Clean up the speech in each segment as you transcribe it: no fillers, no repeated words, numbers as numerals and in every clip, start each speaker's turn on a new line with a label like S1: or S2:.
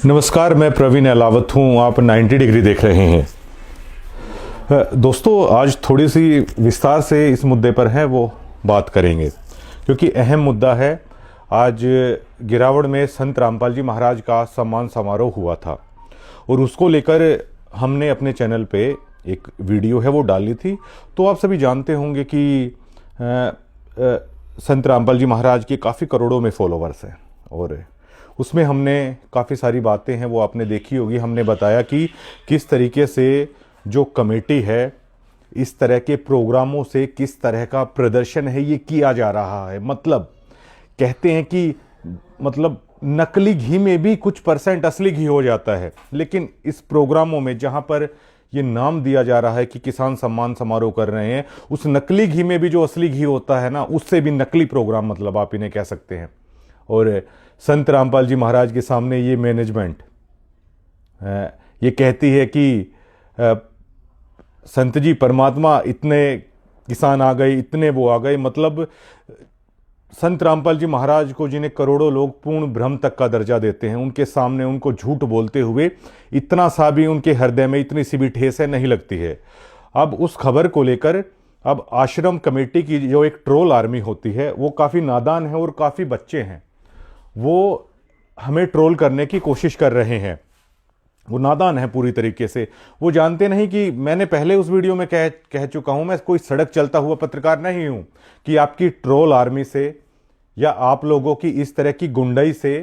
S1: नमस्कार, मैं प्रवीण अलावत हूँ। आप 90 डिग्री देख रहे हैं। दोस्तों, आज थोड़ी सी विस्तार से इस मुद्दे पर है वो बात करेंगे, क्योंकि अहम मुद्दा है। आज गिरावड़ में संत रामपाल जी महाराज का सम्मान समारोह हुआ था और उसको लेकर हमने अपने चैनल पे एक वीडियो है वो डाली थी। तो आप सभी जानते होंगे कि संत रामपाल जी महाराज के काफ़ी करोड़ों में फॉलोवर्स हैं और उसमें हमने काफ़ी सारी बातें हैं वो आपने देखी होगी। हमने बताया कि किस तरीके से जो कमेटी है इस तरह के प्रोग्रामों से किस तरह का प्रदर्शन है ये किया जा रहा है। मतलब कहते हैं कि नकली घी में भी कुछ % असली घी हो जाता है, लेकिन इस प्रोग्रामों में जहां पर ये नाम दिया जा रहा है कि किसान सम्मान समारोह कर रहे हैं, उस नकली घी में भी जो असली घी होता है ना, उससे भी नकली प्रोग्राम मतलब आप इन्हें कह सकते हैं। और संत रामपाल जी महाराज के सामने ये मैनेजमेंट ये कहती है कि संत जी परमात्मा, इतने किसान आ गए, इतने वो आ गए। मतलब संत रामपाल जी महाराज को, जिन्हें करोड़ों लोग पूर्ण ब्रह्म तक का दर्जा देते हैं, उनके सामने उनको झूठ बोलते हुए इतना सा भी उनके हृदय में इतनी सी भी ठेस है नहीं लगती है। अब उस खबर को लेकर अब आश्रम कमेटी की जो एक ट्रोल आर्मी होती है वो काफ़ी नादान है और काफ़ी बच्चे हैं, वो हमें ट्रोल करने की कोशिश कर रहे हैं। वो नादान है पूरी तरीके से। वो जानते नहीं कि मैंने पहले उस वीडियो में कह चुका हूं, मैं कोई सड़क चलता हुआ पत्रकार नहीं हूं कि आपकी ट्रोल आर्मी से या आप लोगों की इस तरह की गुंडई से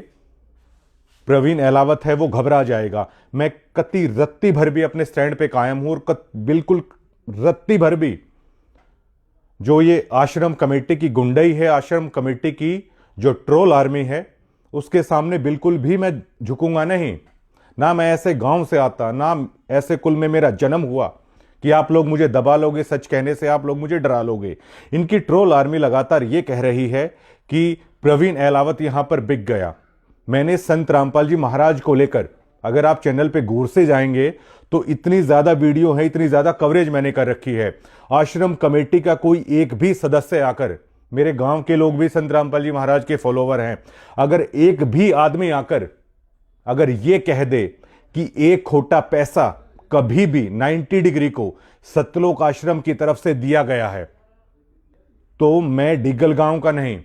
S1: प्रवीण अलावत है वो घबरा जाएगा। मैं कति रत्ती भर भी अपने स्टैंड पे कायम हूं और बिल्कुल रत्ती भर भी जो ये आश्रम कमेटी की गुंडई है, आश्रम कमेटी की जो ट्रोल आर्मी है, उसके सामने बिल्कुल भी मैं झुकूंगा नहीं। ना मैं ऐसे गांव से आता, ना ऐसे कुल में मेरा जन्म हुआ कि आप लोग मुझे दबा लोगे, सच कहने से आप लोग मुझे डरा लोगे। इनकी ट्रोल आर्मी लगातार ये कह रही है कि प्रवीण अलावत यहां पर बिक गया। मैंने संत रामपाल जी महाराज को लेकर, अगर आप चैनल पे गौर से जाएंगे तो इतनी ज्यादा वीडियो है, इतनी ज्यादा कवरेज मैंने कर रखी है। आश्रम कमेटी का कोई एक भी सदस्य आकर, मेरे गांव के लोग भी संत रामपाल जी महाराज के फॉलोवर हैं, अगर एक भी आदमी आकर अगर ये कह दे कि एक खोटा पैसा कभी भी 90 डिग्री को सतलोक आश्रम की तरफ से दिया गया है, तो मैं डिगल गांव का नहीं,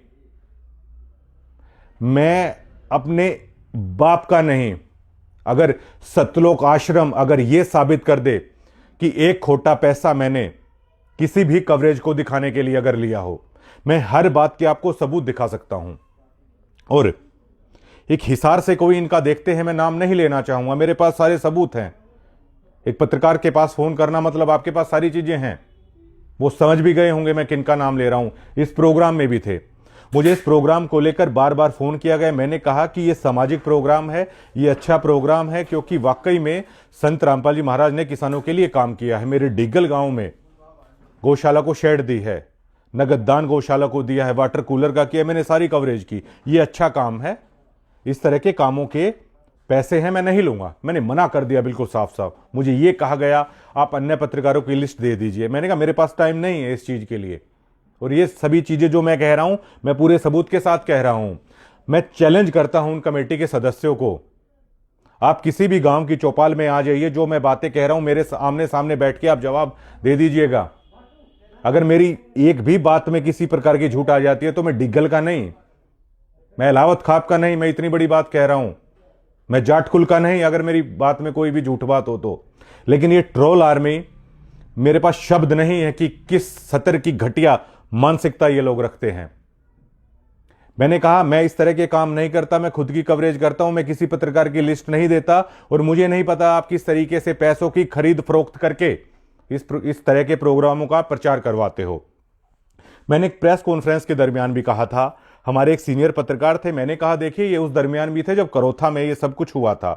S1: मैं अपने बाप का नहीं। अगर सतलोक आश्रम अगर यह साबित कर दे कि एक खोटा पैसा मैंने किसी भी कवरेज को दिखाने के लिए अगर लिया हो, मैं हर बात के आपको सबूत दिखा सकता हूं। और एक हिसार से कोई इनका देखते हैं, मैं नाम नहीं लेना चाहूंगा, मेरे पास सारे सबूत हैं। एक पत्रकार के पास फोन करना मतलब आपके पास सारी चीजें हैं। वो समझ भी गए होंगे मैं किनका नाम ले रहा हूं। इस प्रोग्राम में भी थे। मुझे इस प्रोग्राम को लेकर बार बार फोन किया गया। मैंने कहा कि यह सामाजिक प्रोग्राम है, यह अच्छा प्रोग्राम है, क्योंकि वाकई में संत रामपाल जी महाराज ने किसानों के लिए काम किया है। मेरे डिगल गांव में गौशाला को शेड दी है, नगददान गौशाला को दिया है, वाटर कूलर का किया, मैंने सारी कवरेज की। ये अच्छा काम है। इस तरह के कामों के पैसे हैं, मैं नहीं लूंगा। मैंने मना कर दिया बिल्कुल साफ साफ। मुझे ये कहा गया आप अन्य पत्रकारों की लिस्ट दे दीजिए। मैंने कहा मेरे पास टाइम नहीं है इस चीज के लिए। और ये सभी चीजें जो मैं कह रहा हूं, मैं पूरे सबूत के साथ कह रहा हूं। मैं चैलेंज करता हूं उन कमेटी के सदस्यों को, आप किसी भी गांव की चौपाल में आ जाइए, जो मैं बातें कह रहा हूं मेरे आमने सामने बैठ के आप जवाब दे दीजिएगा। अगर मेरी एक भी बात में किसी प्रकार की झूठ आ जाती है तो मैं डिग्गल का नहीं, मैं अलावत खाप का नहीं, मैं इतनी बड़ी बात कह रहा हूं। मैं जाट कुल का नहीं, अगर मेरी बात में कोई भी झूठ बात हो तो। लेकिन ये ट्रोल आर्मी, मेरे पास शब्द नहीं है कि किस सतर की घटिया मानसिकता ये लोग रखते हैं। मैंने कहा मैं इस तरह के काम नहीं करता, मैं खुद की कवरेज करता हूं, मैं किसी पत्रकार की लिस्ट नहीं देता। और मुझे नहीं पता आप किस तरीके से पैसों की खरीद फरोख्त करके इस तरह के प्रोग्रामों का प्रचार करवाते हो। मैंने एक प्रेस कॉन्फ्रेंस के दरमियान भी कहा था, हमारे एक सीनियर पत्रकार थे, मैंने कहा देखिए ये उस दरमियान भी थे जब करोथा में ये सब कुछ हुआ था।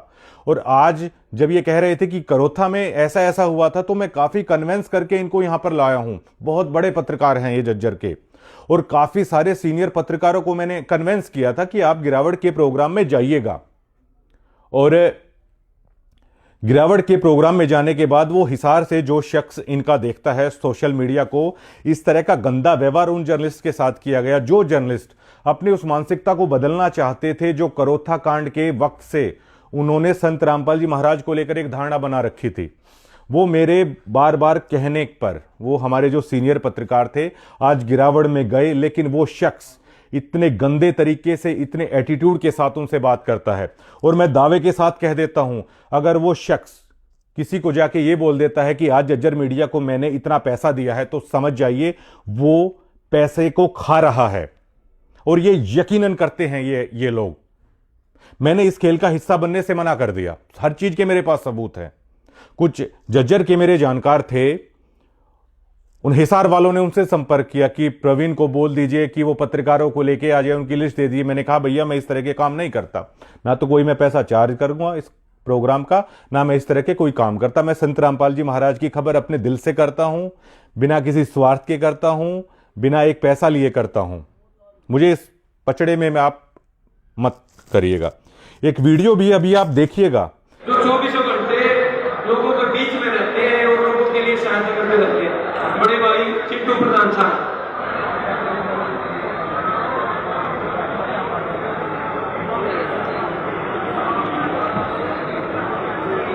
S1: और आज जब ये कह रहे थे कि करोथा में ऐसा ऐसा हुआ था, तो मैं काफी कन्विंस करके इनको यहां पर लाया हूं। बहुत बड़े पत्रकार हैं ये जज्जर के, और काफी सारे सीनियर पत्रकारों को मैंने कन्विंस किया था कि आप गिरावड़ के प्रोग्राम में जाइएगा। और गिरावट के प्रोग्राम में जाने के बाद वो हिसार से जो शख्स इनका देखता है सोशल मीडिया को, इस तरह का गंदा व्यवहार उन जर्नलिस्ट के साथ किया गया, जो जर्नलिस्ट अपनी उस मानसिकता को बदलना चाहते थे, जो करोथा कांड के वक्त से उन्होंने संत रामपाल जी महाराज को लेकर एक धारणा बना रखी थी। वो मेरे बार बार कहने पर, वो हमारे जो सीनियर पत्रकार थे आज गिरावट में गए, लेकिन वो शख्स इतने गंदे तरीके से, इतने एटीट्यूड के साथ उनसे बात करता है। और मैं दावे के साथ कह देता हूं, अगर वो शख्स किसी को जाके ये बोल देता है कि आज जज्जर मीडिया को मैंने इतना पैसा दिया है, तो समझ जाइए वो पैसे को खा रहा है। और ये यकीनन करते हैं ये लोग। मैंने इस खेल का हिस्सा बनने से मना कर दिया, हर चीज के मेरे पास सबूत है। कुछ जज्जर के मेरे जानकार थे, उन हिसार वालों ने उनसे संपर्क किया कि प्रवीण को बोल दीजिए कि वो पत्रकारों को लेके आ जाए, उनकी लिस्ट दे दी। मैंने कहा भैया मैं इस तरह के काम नहीं करता, ना तो कोई मैं पैसा चार्ज करूंगा इस प्रोग्राम का, ना मैं इस तरह के कोई काम करता। मैं संत रामपाल जी महाराज की खबर अपने दिल से करता हूं, बिना किसी स्वार्थ के करता हूं, बिना एक पैसा लिए करता हूं। मुझे इस पचड़े में आप मत करिएगा। एक वीडियो भी अभी आप देखिएगा।
S2: जो 24 घंटे लोगों के बीच में रहते हैं और लोगों के लिए सहायता करते रहते हैं, बड़े भाई चिट्टू प्रधान साहब।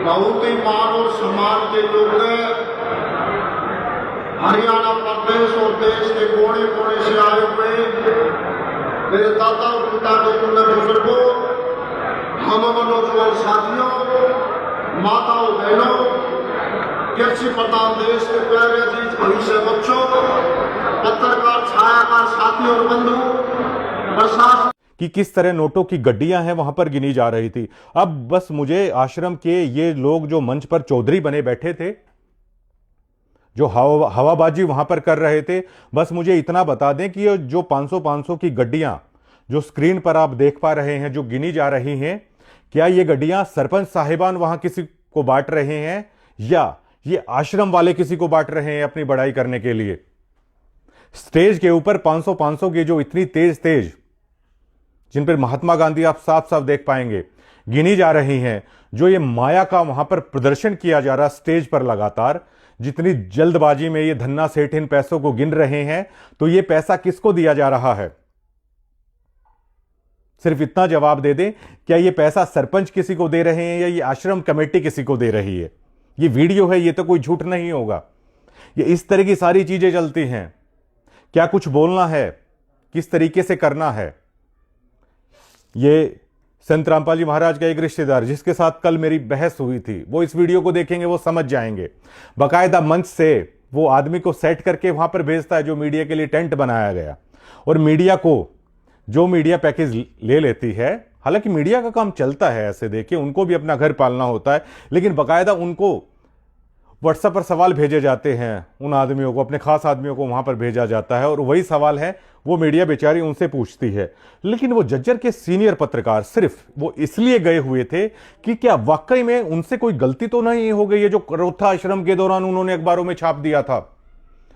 S3: बहुत ही मान और सम्मान के लोग हरियाणा प्रदेश और देश के कोने कोने से आए हुए मेरे दादा और पिता के पुण्य बुजुर्गों, हम नौजवान साथियों, माताओं बहनों, कृषि प्रधान देश के प्यारे अजीज भविष्य बच्चों, पत्रकार छायाकार साथी और बंधु, प्रशासन
S1: कि किस तरह नोटों की गड्डियां हैं वहां पर गिनी जा रही थी। अब बस मुझे आश्रम के ये लोग जो मंच पर चौधरी बने बैठे थे, जो हवाबाजी वहां पर कर रहे थे, बस मुझे इतना बता दें कि ये जो 500 की गड्डियां जो स्क्रीन पर आप देख पा रहे हैं, जो गिनी जा रही हैं, क्या ये गड्डियां सरपंच साहिबान वहां किसी को बांट रहे हैं या ये आश्रम वाले किसी को बांट रहे हैं अपनी बड़ाई करने के लिए? स्टेज के ऊपर 500 की जो इतनी तेज जिन पर महात्मा गांधी आप साफ साफ देख पाएंगे गिनी जा रही हैं, जो ये माया का वहां पर प्रदर्शन किया जा रहा स्टेज पर लगातार, जितनी जल्दबाजी में ये धन्ना सेठ इन पैसों को गिन रहे हैं, तो ये पैसा किसको दिया जा रहा है? सिर्फ इतना जवाब दे दें, क्या ये पैसा सरपंच किसी को दे रहे हैं या ये आश्रम कमेटी किसी को दे रही है? ये वीडियो है, ये तो कोई झूठ नहीं होगा। ये इस तरह की सारी चीजें चलती हैं। क्या कुछ बोलना है, किस तरीके से करना है। ये संत रामपाल जी महाराज का एक रिश्तेदार जिसके साथ कल मेरी बहस हुई थी, वो इस वीडियो को देखेंगे, वो समझ जाएंगे। बाकायदा मंच से वो आदमी को सेट करके वहां पर भेजता है जो मीडिया के लिए टेंट बनाया गया, और मीडिया को जो मीडिया पैकेज ले लेती है, हालांकि मीडिया का काम चलता है ऐसे, देखिए उनको भी अपना घर पालना होता है, लेकिन बाकायदा उनको व्हाट्सएप पर सवाल भेजे जाते हैं, उन आदमियों को, अपने खास आदमियों को वहां पर भेजा जाता है, और वही सवाल है वो मीडिया बेचारी उनसे पूछती है। लेकिन वो जज्जर के सीनियर पत्रकार सिर्फ वो इसलिए गए हुए थे कि क्या वाकई में उनसे कोई गलती तो नहीं हो गई है जो करोथा आश्रम के दौरान उन्होंने अखबारों में छाप दिया था।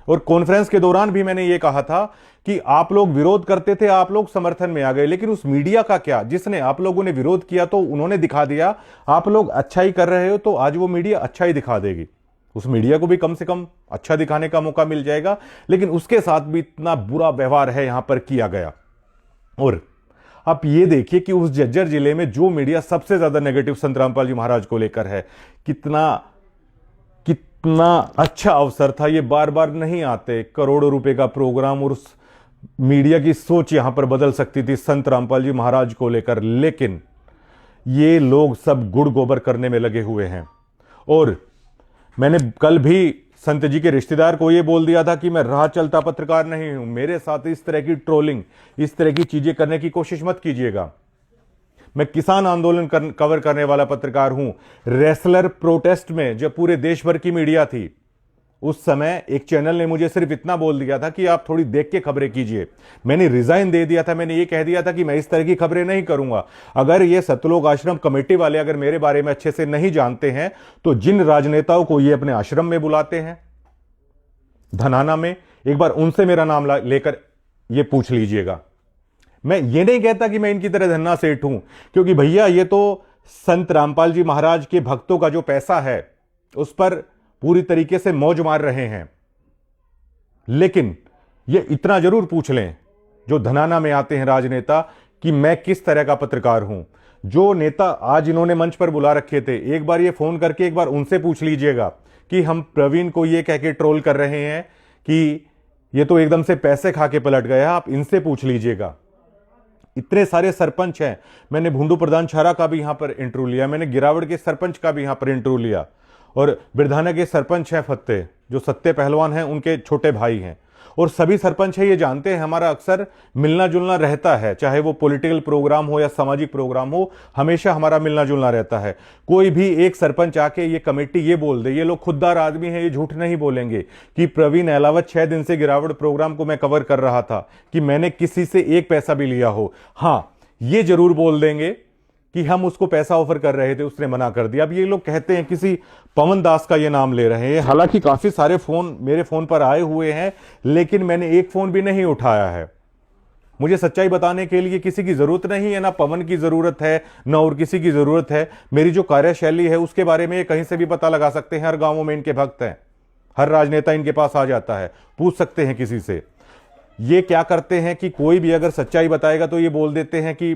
S1: और कॉन्फ्रेंस के दौरान भी मैंने ये कहा था कि आप लोग विरोध करते थे, आप लोग समर्थन में आ गए, लेकिन उस मीडिया का क्या, जिसने आप लोगों ने विरोध किया तो उन्होंने दिखा दिया आप लोग अच्छाई कर रहे हो, तो आज वो मीडिया अच्छाई दिखा देगी। उस मीडिया को भी कम से कम अच्छा दिखाने का मौका मिल जाएगा, लेकिन उसके साथ भी इतना बुरा व्यवहार है यहां पर किया गया। और आप ये देखिए कि उस जज्जर जिले में जो मीडिया सबसे ज्यादा नेगेटिव संत रामपाल जी महाराज को लेकर है, कितना अच्छा अवसर था। ये बार बार नहीं आते, करोड़ों रुपए का प्रोग्राम, और उस मीडिया की सोच यहां पर बदल सकती थी संत रामपाल जी महाराज को लेकर, लेकिन ये लोग सब गुड़ गोबर करने में लगे हुए हैं। और मैंने कल भी संत जी के रिश्तेदार को यह बोल दिया था कि मैं राह चलता पत्रकार नहीं हूं, मेरे साथ इस तरह की ट्रोलिंग, इस तरह की चीजें करने की कोशिश मत कीजिएगा। मैं किसान आंदोलन कवर करने वाला पत्रकार हूं। रेसलर प्रोटेस्ट में जब पूरे देश भर की मीडिया थी, उस समय एक चैनल ने मुझे सिर्फ इतना बोल दिया था कि आप थोड़ी देख के खबरें कीजिए। मैंने रिजाइन दे दिया था, मैंने ये कह दिया था कि मैं इस तरह की खबरें नहीं करूंगा। अगर ये सतलोक आश्रम कमेटी वाले अगर मेरे बारे में अच्छे से नहीं जानते हैं, तो जिन राजनेताओं को ये अपने आश्रम में बुलाते हैं धनाना में, एक बार उनसे मेरा नाम लेकर ये पूछ लीजिएगा। मैं ये नहीं कहता कि मैं इनकी तरह धन्ना सेठ हूं, क्योंकि भैया ये तो संत रामपाल जी महाराज के भक्तों का जो पैसा है उस पर पूरी तरीके से मौज मार रहे हैं। लेकिन ये इतना जरूर पूछ लें जो धनाना में आते हैं राजनेता, कि मैं किस तरह का पत्रकार हूं। जो नेता आज इन्होंने मंच पर बुला रखे थे, एक बार ये फोन करके एक बार उनसे पूछ लीजिएगा कि हम प्रवीण को ये कह के ट्रोल कर रहे हैं कि ये तो एकदम से पैसे खा के पलट गया, आप इनसे पूछ लीजिएगा। इतने सारे सरपंच हैं, मैंने भूंडू प्रधान छारा का भी यहां पर इंटरव्यू लिया, मैंने गिरावड़ के सरपंच का भी यहां पर इंटरव्यू लिया, और बिरधाना के सरपंच हैं फत्ते, जो सत्ते पहलवान हैं, उनके छोटे भाई हैं, और सभी सरपंच है ये जानते हैं हमारा अक्सर मिलना जुलना रहता है, चाहे वो पॉलिटिकल प्रोग्राम हो या सामाजिक प्रोग्राम हो, हमेशा हमारा मिलना जुलना रहता है। कोई भी एक सरपंच आके ये कमेटी ये बोल दे, ये लोग खुददार आदमी हैं, ये झूठ नहीं बोलेंगे कि प्रवीण अहलावत 6 दिन से गिरावट प्रोग्राम को मैं कवर कर रहा था कि मैंने किसी से एक पैसा भी लिया हो। हाँ, ये जरूर बोल देंगे कि हम उसको पैसा ऑफर कर रहे थे, उसने मना कर दिया। अब ये लोग कहते हैं किसी पवन दास का ये नाम ले रहे हैं, हालांकि काफी सारे फोन मेरे फोन पर आए हुए हैं, लेकिन मैंने एक फोन भी नहीं उठाया है। मुझे सच्चाई बताने के लिए किसी की जरूरत नहीं है, ना पवन की जरूरत है, ना और किसी की जरूरत है। मेरी जो कार्यशैली है उसके बारे में कहीं से भी पता लगा सकते हैं, हर गांवों में इनके भक्त हैं, हर राजनेता इनके पास आ जाता है, पूछ सकते हैं किसी से। ये क्या करते हैं कि कोई भी अगर सच्चाई बताएगा तो ये बोल देते हैं कि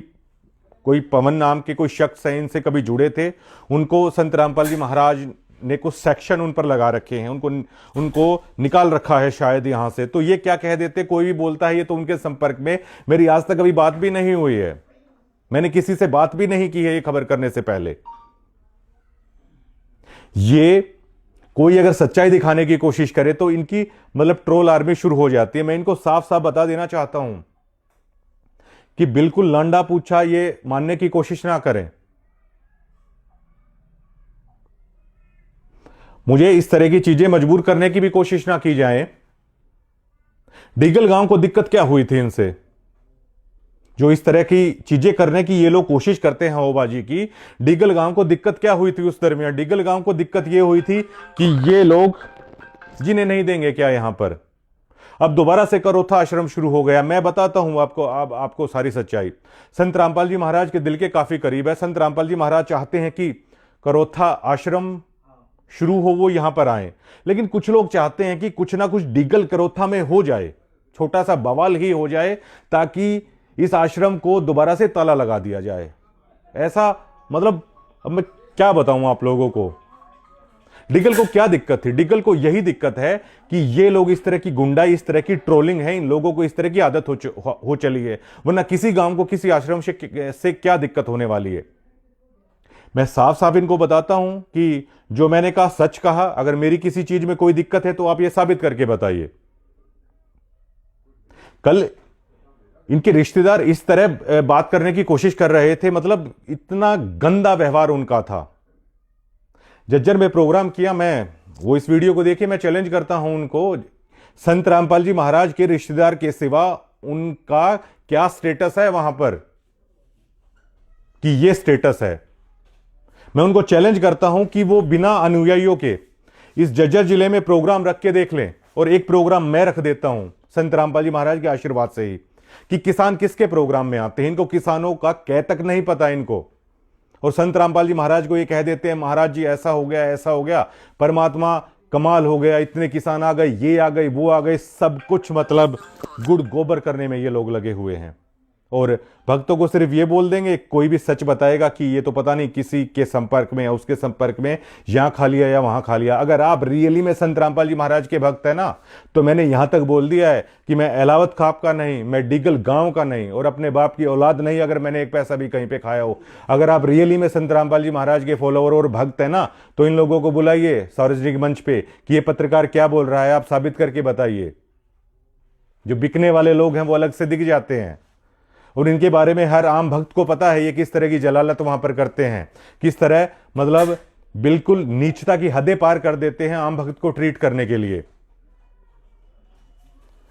S1: कोई पवन नाम के कोई शख्स हैं, इनसे कभी जुड़े थे, उनको संत रामपाल जी महाराज ने कुछ सेक्शन उन पर लगा रखे हैं, उनको निकाल रखा है शायद यहां से। तो ये क्या कह देते, कोई भी बोलता है ये तो उनके संपर्क में, मेरी आज तक अभी बात भी नहीं हुई है, मैंने किसी से बात भी नहीं की है ये खबर करने से पहले। ये कोई अगर सच्चाई दिखाने की कोशिश करे तो इनकी मतलब ट्रोल आर्मी शुरू हो जाती है। मैं इनको साफ साफ बता देना चाहता हूं कि बिल्कुल लंडा पूछा ये मानने की कोशिश ना करें। मुझे इस तरह की चीजें मजबूर करने की भी कोशिश ना की जाए। डिगल गांव को दिक्कत क्या हुई थी इनसे, जो इस तरह की चीजें करने की ये लोग कोशिश करते हैं हवाबाजी की। डिगल गांव को दिक्कत क्या हुई थी उस दरमियान? डिगल गांव को दिक्कत ये हुई थी कि ये लोग जिन्हें नहीं देंगे क्या यहां पर। अब दोबारा से करोथा आश्रम शुरू हो गया। मैं बताता हूं आपको सारी सच्चाई। संत रामपाल जी महाराज के दिल के काफी करीब है। संत रामपाल जी महाराज चाहते हैं कि करोथा आश्रम शुरू हो, वो यहां पर आए, लेकिन कुछ लोग चाहते हैं कि कुछ ना कुछ डिगल करोथा में हो जाए, छोटा सा बवाल ही हो जाए, ताकि इस आश्रम को दोबारा से ताला लगा दिया जाए। ऐसा मतलब अब मैं क्या बताऊं आप लोगों को। डिगल को क्या दिक्कत थी? डिगल को यही दिक्कत है कि ये लोग इस तरह की गुंडाई, इस तरह की ट्रोलिंग है, इन लोगों को इस तरह की आदत हो चली है, वरना किसी गांव को किसी आश्रम से क्या दिक्कत होने वाली है। मैं साफ साफ इनको बताता हूं कि जो मैंने कहा सच कहा। अगर मेरी किसी चीज में कोई दिक्कत है तो आप ये साबित करके बताइए। कल इनके रिश्तेदार इस तरह बात करने की कोशिश कर रहे थे, मतलब इतना गंदा व्यवहार उनका था। जज्जर में प्रोग्राम किया, मैं वो इस वीडियो को देखिए, मैं चैलेंज करता हूं उनको, संत रामपाल जी महाराज के रिश्तेदार के सिवा उनका क्या स्टेटस है वहां पर कि ये स्टेटस है। मैं उनको चैलेंज करता हूं कि वो बिना अनुयायियों के इस जज्जर जिले में प्रोग्राम रख के देख लें, और एक प्रोग्राम मैं रख देता हूं संत रामपाल जी महाराज के आशीर्वाद से ही, कि किसान किसके प्रोग्राम में आते हैं। इनको किसानों का कह तक नहीं पता इनको, और संत रामपाल जी महाराज को ये कह देते हैं महाराज जी ऐसा हो गया, ऐसा हो गया, परमात्मा कमाल हो गया, इतने किसान आ गए, ये आ गए, वो आ गए, सब कुछ मतलब गुड़ गोबर करने में ये लोग लगे हुए हैं। और भक्तों को सिर्फ ये बोल देंगे, कोई भी सच बताएगा कि ये तो पता नहीं किसी के संपर्क में या उसके संपर्क में यहां खा लिया या वहां खा लिया। अगर आप रियली में संत रामपाल जी महाराज के भक्त है ना, तो मैंने यहां तक बोल दिया है कि मैं अहलावत खाप का नहीं, मैं डिगल गांव का नहीं, और अपने बाप की औलाद नहीं अगर मैंने एक पैसा भी कहीं पे खाया हो। अगर आप रियली में संत रामपाल जी महाराज के फॉलोअर और भक्त है ना, तो इन लोगों को बुलाइए सार्वजनिक मंच पे कि ये पत्रकार क्या बोल रहा है, आप साबित करके बताइए। जो बिकने वाले लोग हैं वो अलग से दिख जाते हैं, और इनके बारे में हर आम भक्त को पता है ये किस तरह की जलालत वहां पर करते हैं, किस तरह मतलब बिल्कुल नीचता की हदें पार कर देते हैं आम भक्त को ट्रीट करने के लिए।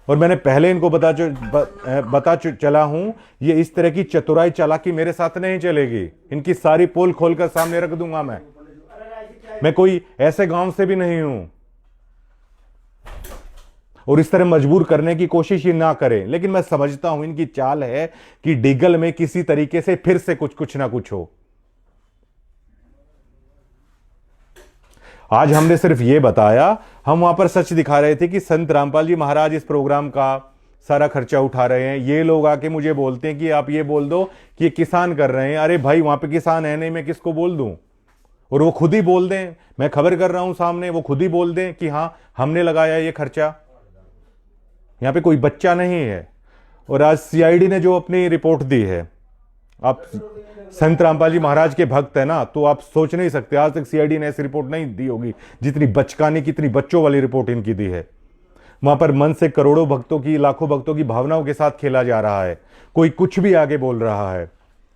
S1: और मैंने पहले इनको बता चला हूं, ये इस तरह की चतुराई चालाकी मेरे साथ नहीं चलेगी। इनकी सारी पोल खोलकर सामने रख दूंगा। मैं कोई ऐसे गांव से भी नहीं हूं, और इस तरह मजबूर करने की कोशिश ये ना करें। लेकिन मैं समझता हूं इनकी चाल है कि डिगल में किसी तरीके से फिर से कुछ ना कुछ हो। आज हमने सिर्फ ये बताया, हम वहां पर सच दिखा रहे थे कि संत रामपाल जी महाराज इस प्रोग्राम का सारा खर्चा उठा रहे हैं। ये लोग आके मुझे बोलते हैं कि आप ये बोल दो कि ये किसान कर रहे हैं। अरे भाई, वहां पे किसान है नहीं, मैं किसको बोल दूं? और वो खुद ही बोल दें, मैं खबर कर रहा हूं सामने, वो खुद ही बोल दें कि हाँ हमने लगाया ये खर्चा। यहां पे कोई बच्चा नहीं है। और आज सीआईडी ने जो अपनी रिपोर्ट दी है, आप संत रामपाल जी महाराज के भक्त है ना, तो आप सोच नहीं सकते आज तक सीआईडी ने ऐसी रिपोर्ट नहीं दी होगी जितनी बचकानी, कितनी बच्चों वाली रिपोर्ट इनकी दी है। वहां पर मन से करोड़ों भक्तों की, लाखों भक्तों की भावनाओं के साथ खेला जा रहा है। कोई कुछ भी आगे बोल रहा है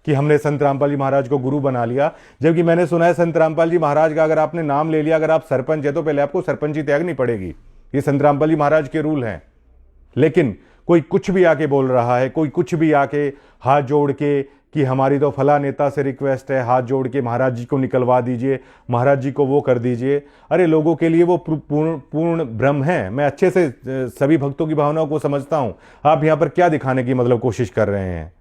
S1: कि हमने संत रामपाल जी महाराज को गुरु बना लिया, जबकि मैंने सुना है संत रामपाल जी महाराज का अगर आपने नाम ले लिया, अगर आप सरपंच है तो पहले आपको सरपंची त्यागनी पड़ेगी। ये संत रामपाल जी महाराज के रूल हैं। लेकिन कोई कुछ भी आके बोल रहा है, कोई कुछ भी आके हाथ जोड़ के कि हमारी तो फला नेता से रिक्वेस्ट है, हाथ जोड़ के महाराज जी को निकलवा दीजिए, महाराज जी को वो कर दीजिए। अरे लोगों के लिए वो पूर्ण भ्रम है। मैं अच्छे से सभी भक्तों की भावनाओं को समझता हूं। आप यहां पर क्या दिखाने की मतलब कोशिश कर रहे हैं?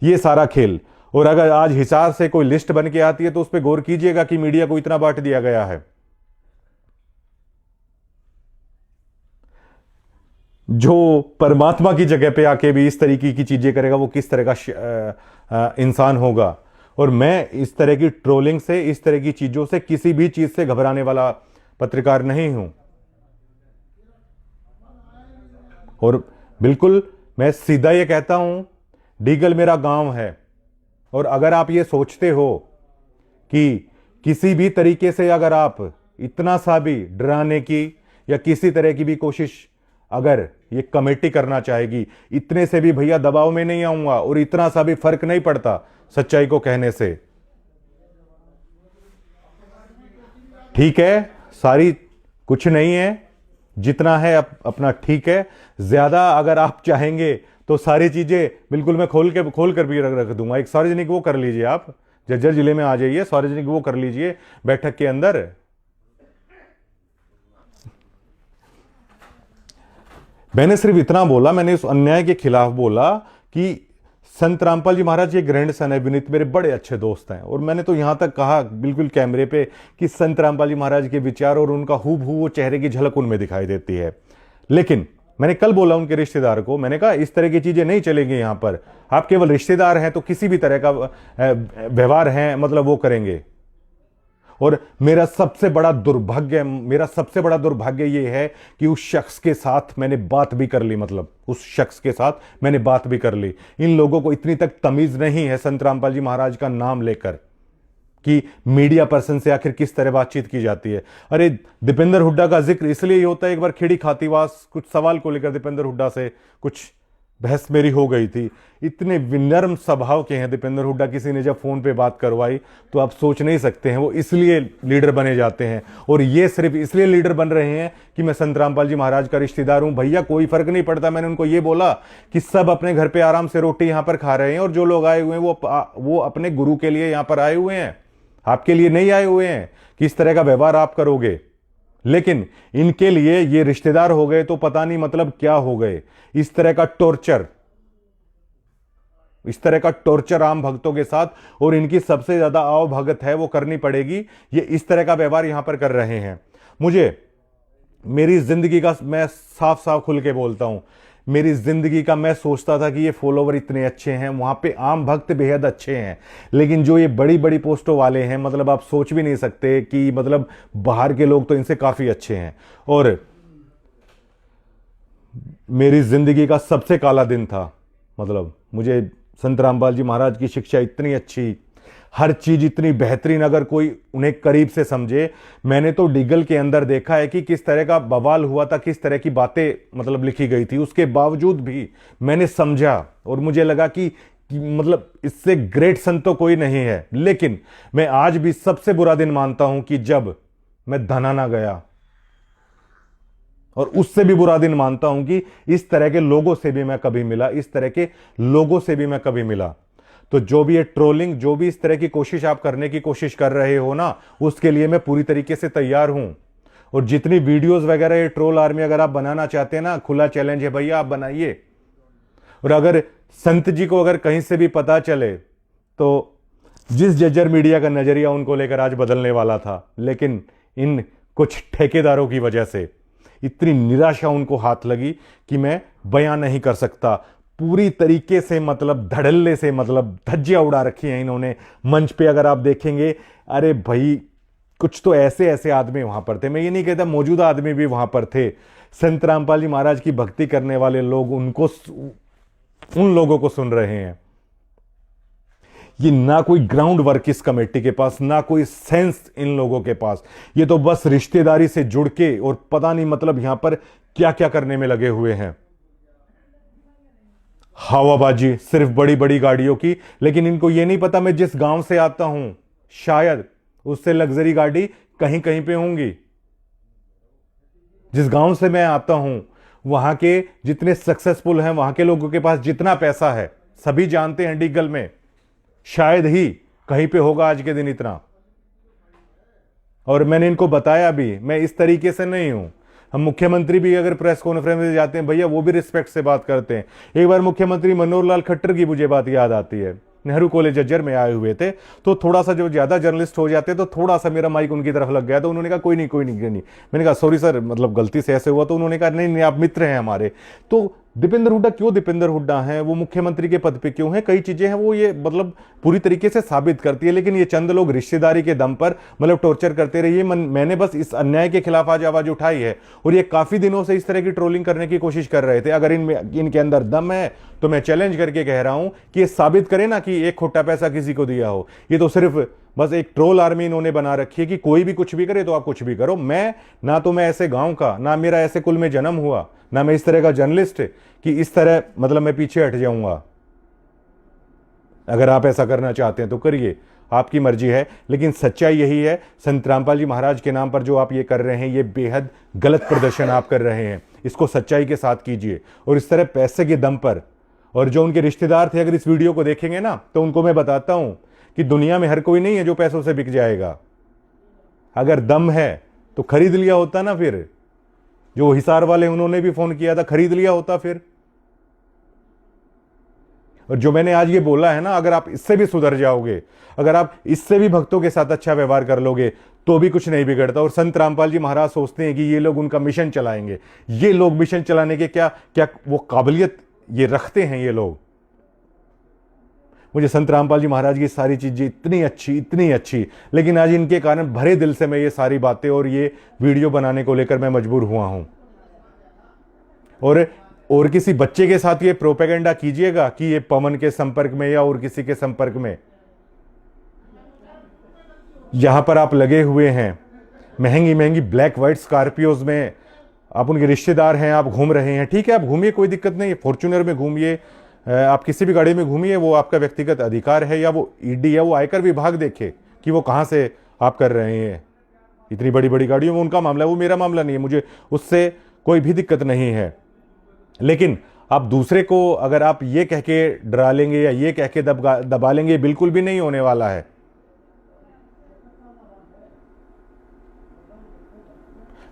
S1: ये सारा खेल। और अगर आज हिसार से कोई लिस्ट बन के आती है तो उस पर गौर कीजिएगा कि मीडिया को इतना बांट दिया गया है। जो परमात्मा की जगह पे आके भी इस तरीके की चीजें करेगा, वो किस तरह का इंसान होगा। और मैं इस तरह की ट्रोलिंग से, इस तरह की चीजों से, किसी भी चीज से घबराने वाला पत्रकार नहीं हूं। और बिल्कुल मैं सीधा ये कहता हूं, डीगल मेरा गांव है। और अगर आप ये सोचते हो कि किसी भी तरीके से अगर आप इतना सा भी डराने की या किसी तरह की भी कोशिश अगर ये कमेटी करना चाहेगी, इतने से भी भैया दबाव में नहीं आऊंगा। और इतना सा भी फर्क नहीं पड़ता सच्चाई को कहने से। ठीक है, सारी कुछ नहीं है, जितना है अपना ठीक है। ज्यादा अगर आप चाहेंगे तो सारी चीजें बिल्कुल मैं खोल कर भी रख दूंगा। एक सार्वजनिक वो कर लीजिए, आप झज्जर जिले में आ जाइए, सार्वजनिक वो कर लीजिए बैठक के अंदर। मैंने सिर्फ इतना बोला, मैंने उस अन्याय के खिलाफ बोला कि संत रामपाल जी महाराज ये ग्रैंडसन है, विनीत मेरे बड़े अच्छे दोस्त हैं। और मैंने तो यहां तक कहा बिल्कुल कैमरे पे कि संत रामपाल जी महाराज के विचार और उनका हूबहू वो चेहरे की झलक उनमें दिखाई देती है। लेकिन मैंने कल बोला उनके रिश्तेदार को, मैंने कहा इस तरह की चीजें नहीं चलेंगी यहां पर। आप केवल रिश्तेदार हैं तो किसी भी तरह का व्यवहार है मतलब वो करेंगे। और मेरा सबसे बड़ा दुर्भाग्य ये है कि उस शख्स के साथ मैंने बात भी कर ली, मतलब उस शख्स के साथ मैंने बात भी कर ली। इन लोगों को इतनी तक तमीज नहीं है संत रामपाल जी महाराज का नाम लेकर कि मीडिया पर्सन से आखिर किस तरह बातचीत की जाती है। अरे दीपेंद्र हुड्डा का जिक्र इसलिए ही होता है, एक बार खेड़ी खातीवास कुछ सवाल को लेकर दीपेंद्र हुड्डा से कुछ बहस मेरी हो गई थी। इतने विनम्र स्वभाव के हैं दीपेंद्र हुड्डा, किसी ने जब फोन पे बात करवाई तो आप सोच नहीं सकते हैं वो इसलिए लीडर बने जाते हैं। और ये सिर्फ इसलिए लीडर बन रहे हैं कि मैं संत रामपाल जी महाराज का रिश्तेदार हूं। भैया कोई फर्क नहीं पड़ता। मैंने उनको ये बोला कि सब अपने घर पे आराम से रोटी यहां पर खा रहे हैं, और जो लोग आए हुए हैं वो अपने गुरु के लिए यहां पर आए हुए हैं, आपके लिए नहीं आए हुए हैं। किस तरह का व्यवहार आप करोगे? लेकिन इनके लिए ये रिश्तेदार हो गए तो पता नहीं मतलब क्या हो गए। इस तरह का टॉर्चर आम भक्तों के साथ, और इनकी सबसे ज्यादा आव भगत है वो करनी पड़ेगी। ये इस तरह का व्यवहार यहां पर कर रहे हैं। मुझे मेरी जिंदगी का, मैं साफ साफ खुल के बोलता हूं, मेरी जिंदगी का मैं सोचता था कि ये फॉलोवर इतने अच्छे हैं, वहां पे आम भक्त बेहद अच्छे हैं। लेकिन जो ये बड़ी बड़ी पोस्टों वाले हैं, मतलब आप सोच भी नहीं सकते कि मतलब बाहर के लोग तो इनसे काफी अच्छे हैं। और मेरी जिंदगी का सबसे काला दिन था। मतलब मुझे संत रामपाल जी महाराज की शिक्षा इतनी अच्छी, हर चीज इतनी बेहतरीन, अगर कोई उन्हें करीब से समझे। मैंने तो डीगल के अंदर देखा है कि किस तरह का बवाल हुआ था, किस तरह की बातें मतलब लिखी गई थी। उसके बावजूद भी मैंने समझा और मुझे लगा कि मतलब इससे ग्रेट संत तो कोई नहीं है। लेकिन मैं आज भी सबसे बुरा दिन मानता हूं कि जब मैं धनाना गया, और उससे भी बुरा दिन मानता हूं कि इस तरह के लोगों से भी मैं कभी मिला, इस तरह के लोगों से भी मैं कभी मिला। तो जो भी ये ट्रोलिंग, जो भी इस तरह की कोशिश आप करने की कोशिश कर रहे हो ना, उसके लिए मैं पूरी तरीके से तैयार हूं। और जितनी वीडियोस वगैरह ये ट्रोल आर्मी अगर आप बनाना चाहते हैं ना, खुला चैलेंज है भैया, आप बनाइए। और अगर संत जी को अगर कहीं से भी पता चले तो जिस जज्जर मीडिया का नजरिया उनको लेकर आज बदलने वाला था, लेकिन इन कुछ ठेकेदारों की वजह से, इतनी निराशा उनको हाथ लगी कि मैं बयां नहीं कर सकता। पूरी तरीके से मतलब धड़ल्ले से मतलब धज्जियां उड़ा रखी हैं इन्होंने मंच पे, अगर आप देखेंगे। अरे भाई, कुछ तो ऐसे ऐसे आदमी वहां पर थे, मैं ये नहीं कहता मौजूदा आदमी भी वहां पर थे। संत रामपाल जी महाराज की भक्ति करने वाले लोग उन लोगों को सुन रहे हैं। ये ना कोई ग्राउंड वर्क इस कमेटी के पास, ना कोई सेंस इन लोगों के पास। ये तो बस रिश्तेदारी से जुड़ के और पता नहीं मतलब यहां पर क्या क्या करने में लगे हुए हैं। हवाबाजी सिर्फ बड़ी बड़ी गाड़ियों की, लेकिन इनको यह नहीं पता मैं जिस गांव से आता हूं शायद उससे लग्जरी गाड़ी कहीं कहीं पे होंगी। जिस गांव से मैं आता हूं वहां के जितने सक्सेसफुल हैं, वहां के लोगों के पास जितना पैसा है, सभी जानते हैं डिगल में शायद ही कहीं पे होगा आज के दिन इतना। और मैंने इनको बताया भी, मैं इस तरीके से नहीं हूं। हम मुख्यमंत्री भी अगर प्रेस कॉन्फ्रेंस में जाते हैं भैया, वो भी रिस्पेक्ट से बात करते हैं। एक बार मुख्यमंत्री मनोहर लाल खट्टर की मुझे बात याद आती है, नेहरू कॉलेज जज्जर में आए हुए थे, तो थोड़ा सा जो ज्यादा जर्नलिस्ट हो जाते तो थोड़ा सा मेरा माइक उनकी तरफ लग गया, तो उन्होंने कहा कोई नहीं। मैंने कहा सॉरी सर, मतलब गलती से ऐसे हुआ। तो उन्होंने कहा नहीं आप मित्र हैं हमारे। तो दीपेंद्र हुड्डा क्यों दीपेंद्र हुड्डा हैं, वो मुख्यमंत्री के पद पे क्यों हैं, कई चीजें हैं वो ये मतलब पूरी तरीके से साबित करती है। लेकिन ये चंद लोग रिश्तेदारी के दम पर मतलब टॉर्चर करते रहिए। मैंने बस इस अन्याय के खिलाफ आज आवाज उठाई है, और ये काफी दिनों से इस तरह की ट्रोलिंग करने की कोशिश कर रहे थे। अगर इनके अंदर दम है तो मैं चैलेंज करके कह रहा हूं कि ये साबित करें ना कि एक खोटा पैसा किसी को दिया हो। ये तो सिर्फ बस एक ट्रोल आर्मी इन्होंने बना रखी है कि कोई भी कुछ भी करे तो आप कुछ भी करो। मैं ऐसे गांव का, ना मेरा ऐसे कुल में जन्म हुआ, ना मैं इस तरह का जर्नलिस्ट कि इस तरह मतलब मैं पीछे हट जाऊंगा। अगर आप ऐसा करना चाहते हैं तो करिए, आपकी मर्जी है। लेकिन सच्चाई यही है, संत रामपाल जी महाराज के नाम पर जो आप ये कर रहे हैं, ये बेहद गलत प्रदर्शन आप कर रहे हैं। इसको सच्चाई के साथ कीजिए। और इस तरह पैसे के दम पर, और जो उनके रिश्तेदार थे अगर इस वीडियो को देखेंगे ना, तो उनको मैं बताता हूं कि दुनिया में हर कोई नहीं है जो पैसों से बिक जाएगा। अगर दम है तो खरीद लिया होता ना। फिर जो हिसार वाले उन्होंने भी फोन किया था, खरीद लिया होता फिर। और जो मैंने आज ये बोला है ना, अगर आप इससे भी सुधर जाओगे, अगर आप इससे भी भक्तों के साथ अच्छा व्यवहार कर लोगे, तो भी कुछ नहीं बिगड़ता। और संत रामपाल जी महाराज सोचते हैं कि ये लोग उनका मिशन चलाएंगे। ये लोग मिशन चलाने के क्या वो काबिलियत ये रखते हैं ये लोग। मुझे संत रामपाल जी महाराज की सारी चीजें इतनी अच्छी, लेकिन आज इनके कारण भरे दिल से मैं ये सारी बातें और ये वीडियो बनाने को लेकर मैं मजबूर हुआ हूं। और किसी बच्चे के साथ ये प्रोपेगेंडा कीजिएगा कि ये पवन के संपर्क में या और किसी के संपर्क में, जहां पर आप लगे हुए हैं महंगी ब्लैक व्हाइट स्कॉर्पियोज में, आप उनके रिश्तेदार हैं, आप घूम रहे हैं, ठीक है आप घूमिए, कोई दिक्कत नहीं। फॉर्च्यूनर में घूमिए, आप किसी भी गाड़ी में घूमिए, वो आपका व्यक्तिगत अधिकार है। या वो ईडी या वो आयकर विभाग देखे कि वो कहां से आप कर रहे हैं। इतनी बड़ी बड़ी गाड़ियों में उनका मामला है, वो मेरा मामला नहीं है, मुझे उससे कोई भी दिक्कत नहीं है। लेकिन आप दूसरे को अगर आप ये कह के डरा लेंगे या ये कह के दबा लेंगे, बिल्कुल भी नहीं होने वाला है।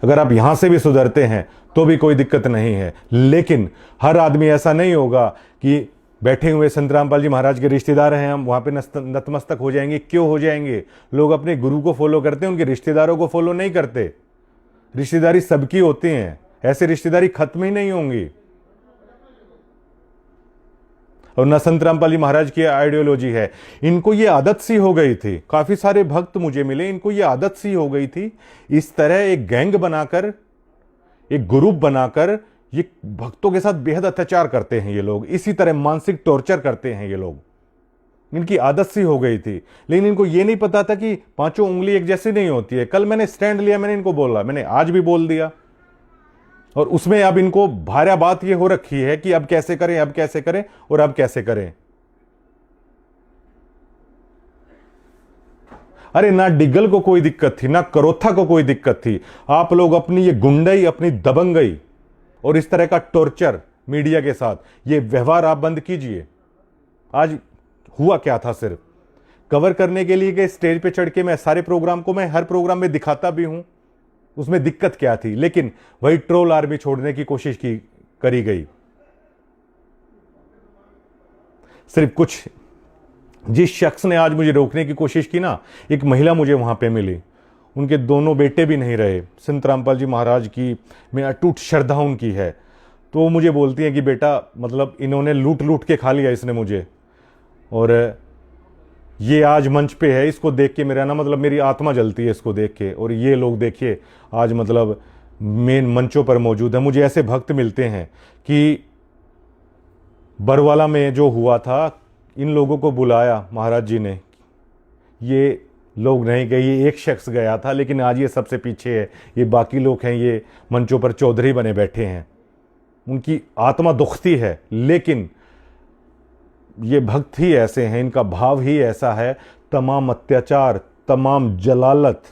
S1: अगर आप यहां से भी सुधरते हैं तो भी कोई दिक्कत नहीं है। लेकिन हर आदमी ऐसा नहीं होगा कि बैठे हुए संत रामपाल जी महाराज के रिश्तेदार हैं, हम वहां पे नतमस्तक हो जाएंगे। क्यों हो जाएंगे? लोग अपने गुरु को फॉलो करते हैं, उनके रिश्तेदारों को फॉलो नहीं करते। रिश्तेदारी सबकी होती है, ऐसे रिश्तेदारी खत्म ही नहीं होंगी। और न संत रामपाल जी महाराज की आइडियोलॉजी है। इनको ये आदत सी हो गई थी, काफी सारे भक्त मुझे मिले, इनको ये आदत सी हो गई थी इस तरह एक गैंग बनाकर, एक ग्रुप बनाकर ये भक्तों के साथ बेहद अत्याचार करते हैं। ये लोग इसी तरह मानसिक टॉर्चर करते हैं। ये लोग, इनकी आदत सी हो गई थी। लेकिन इनको ये नहीं पता था कि पांचों उंगली एक जैसी नहीं होती है। कल मैंने स्टैंड लिया, मैंने इनको बोला, मैंने आज भी बोल दिया। और उसमें अब इनको भारी बात ये हो रखी है कि अब कैसे करें, अब कैसे करें और अब कैसे करें। अरे ना डिग्गल को कोई दिक्कत थी, ना करोथा को कोई दिक्कत थी। आप लोग अपनी ये गुंडई, अपनी दबंगई और इस तरह का टॉर्चर मीडिया के साथ, ये व्यवहार आप बंद कीजिए। आज हुआ क्या था, सिर्फ कवर करने के लिए कि स्टेज पे चढ़ के मैं सारे प्रोग्राम को, मैं हर प्रोग्राम में दिखाता भी हूं, उसमें दिक्कत क्या थी। लेकिन वही ट्रोल आर्मी छोड़ने की कोशिश करी गई। सिर्फ कुछ जिस शख्स ने आज मुझे रोकने की कोशिश की ना, एक महिला मुझे वहां पे मिली, उनके दोनों बेटे भी नहीं रहे। संत रामपाल जी महाराज की मैं अटूट श्रद्धा उनकी है। तो वो मुझे बोलती हैं कि बेटा मतलब इन्होंने लूट लूट के खा लिया इसने मुझे, और ये आज मंच पे है, इसको देख के मेरा ना मतलब मेरी आत्मा जलती है इसको देख के। और ये लोग देखिए आज मतलब मेन मंचों पर मौजूद है। मुझे ऐसे भक्त मिलते हैं कि बरवाला में जो हुआ था, इन लोगों को बुलाया महाराज जी ने, ये लोग नहीं गए, ये एक शख्स गया था, लेकिन आज ये सबसे पीछे है। ये बाकी लोग हैं, ये मंचों पर चौधरी बने बैठे हैं, उनकी आत्मा दुखती है। लेकिन ये भक्त ही ऐसे हैं, इनका भाव ही ऐसा है। तमाम अत्याचार, तमाम जलालत।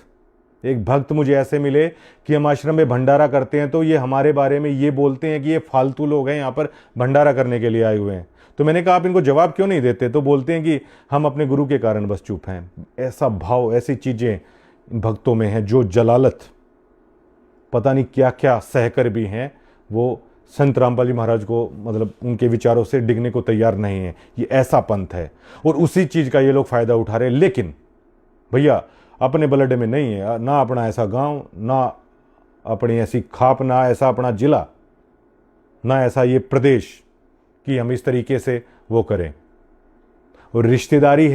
S1: एक भक्त मुझे ऐसे मिले कि हम आश्रम में भंडारा करते हैं तो ये हमारे बारे में ये बोलते हैं कि ये फालतू लोग हैं, यहाँ पर भंडारा करने के लिए आए हुए हैं। तो मैंने कहा आप इनको जवाब क्यों नहीं देते? तो बोलते हैं कि हम अपने गुरु के कारण बस चुप हैं। ऐसा भाव, ऐसी चीज़ें इन भक्तों में हैं, जो जलालत पता नहीं क्या क्या सहकर भी हैं, वो संत रामपाल जी महाराज को मतलब उनके विचारों से डिगने को तैयार नहीं है। ये ऐसा पंथ है और उसी चीज़ का ये लोग फ़ायदा उठा रहे हैं। लेकिन भैया अपने बलडे में नहीं है ना अपना ऐसा गांव, ना अपनी ऐसी खाप, ना ऐसा अपना जिला, ना ऐसा ये प्रदेश कि हम इस तरीके से वो करें। और रिश्तेदारी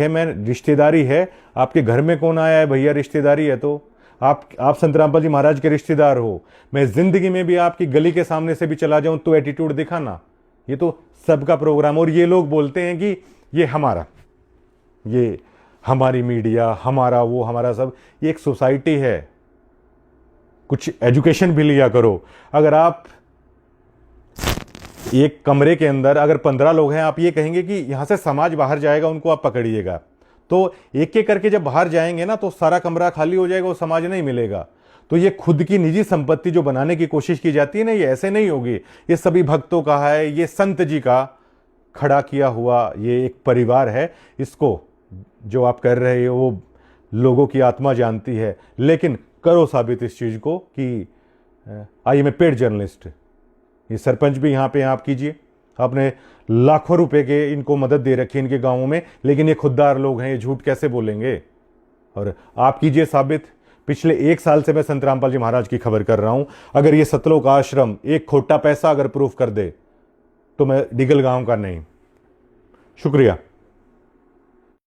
S1: है, आपके घर में कौन आया है भैया? रिश्तेदारी है तो आप संत रामपाल जी महाराज के रिश्तेदार हो। मैं जिंदगी में भी आपकी गली के सामने से भी चला जाऊं तो एटीट्यूड दिखाना, ये तो सबका प्रोग्राम। और ये लोग बोलते हैं कि ये हमारा, ये हमारी मीडिया, हमारा वो, हमारा सब। ये एक सोसाइटी है, कुछ एजुकेशन भी लिया करो। अगर आप एक कमरे के अंदर अगर 15 लोग हैं, आप ये कहेंगे कि यहां से समाज बाहर जाएगा, उनको आप पकड़िएगा, तो एक एक करके जब बाहर जाएंगे ना तो सारा कमरा खाली हो जाएगा, वो समाज नहीं मिलेगा। तो ये खुद की निजी संपत्ति जो बनाने की कोशिश की जाती है ना, ये ऐसे नहीं होगी। ये सभी भक्तों का है, ये संत जी का खड़ा किया हुआ ये एक परिवार है। इसको जो आप कर रहे हो वो लोगों की आत्मा जानती है। लेकिन करो साबित इस चीज को कि आइए, मैं पेड जर्नलिस्ट, ये सरपंच भी यहाँ पे आप कीजिए। आपने लाखों रुपए के इनको मदद दे रखी है इनके गांवों में, लेकिन ये खुददार लोग हैं, ये झूठ कैसे बोलेंगे? और आप कीजिए साबित। पिछले 1 साल से मैं संत रामपाल जी महाराज की खबर कर रहा हूं। अगर ये सतलोक आश्रम एक खोटा पैसा अगर प्रूफ कर दे तो मैं डिगल गांव का नहीं। शुक्रिया।